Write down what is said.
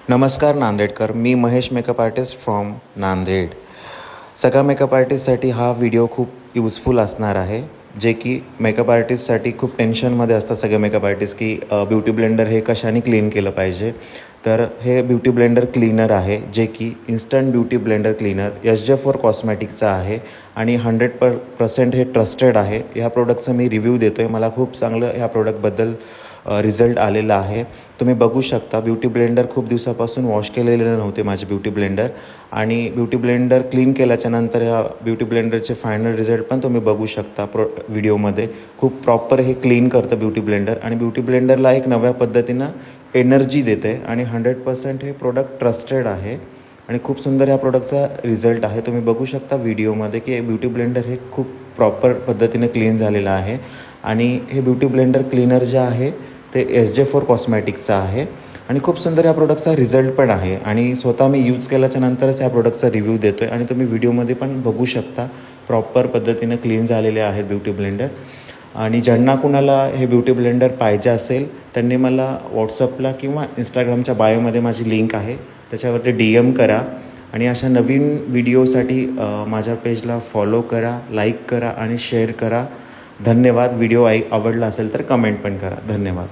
नमस्कार नांदेडकर, मी Mahesh makeup artist from Nanded. सगळ्या मेकअप आर्टिस्टसाठी हा व्हिडिओ खूप यूजफुल असणार आहे. जे की मेकअप आर्टिस्टसाठी खूप टेन्शनमध्ये असतात सगळे मेकअप आर्टिस्ट की ब्युटी ब्लेंडर हे कशाने क्लीन केलं पाहिजे. तर हे ब्युटी ब्लेंडर क्लीनर आहे जे की instant beauty blender cleaner SJ4 कॉस्मॅटिकचं आहे आणि 100% हे ट्रस्टेड आहे. ह्या प्रोडक्टचा मी रिव्ह्यू देतो आहे. मला खूप चांगलं ह्या प्रोडक्टबद्दल रिझल्ट आलेला आहे. तुम्ही बघू शकता ब्युटी ब्लेंडर खूप दिवसापासून वॉश केलेले नव्हते माझे ब्युटी ब्लेंडर, आणि ब्युटी ब्लेंडर क्लीन केल्याच्यानंतर ह्या ब्युटी ब्लेंडरचे फायनल रिझल्ट पण तुम्ही बघू शकता व्हिडिओमध्ये. खूप प्रॉपर हे क्लीन करतं ब्युटी ब्लेंडर, आणि ब्युटी ब्लेंडरला एक नव्या पद्धतीनं एनर्जी देते, आणि 100% हे प्रोडक्ट ट्रस्टेड आहे आणि खूप सुंदर ह्या प्रोडक्टचा रिझल्ट आहे. तुम्ही बघू शकता व्हिडिओमध्ये की ब्युटी ब्लेंडर हे खूप प्रॉपर पद्धतीने क्लीन झालेलं आहे. आणि हे ब्युटी ब्लेंडर क्लीनर जे आहे ते SJ4 कॉस्मॅटिकचं आहे आणि खूप सुंदर ह्या प्रोडक्टचा रिझल्ट पण आहे. आणि स्वतः मी यूज केल्याच्या नंतरच ह्या प्रोडक्टचा रिव्ह्यू देतो आहे, आणि तुम्ही व्हिडिओमध्ये पण बघू शकता प्रॉपर पद्धतीनं क्लीन झालेले आहेत ब्युटी ब्लेंडर. आणि ज्यांना कुणाला हे ब्युटी ब्लेंडर पाहिजे असेल त्यांनी मला व्हॉट्सअपला किंवा इंस्टाग्रामच्या बायोमध्ये माझी लिंक आहे त्याच्यावरती DM करा. आणि अशा नवीन व्हिडिओसाठी माझ्या पेजला फॉलो करा, लाईक करा आणि शेअर करा. धन्यवाद. व्हिडिओ आवडला असेल तर कमेंट पण करा. धन्यवाद.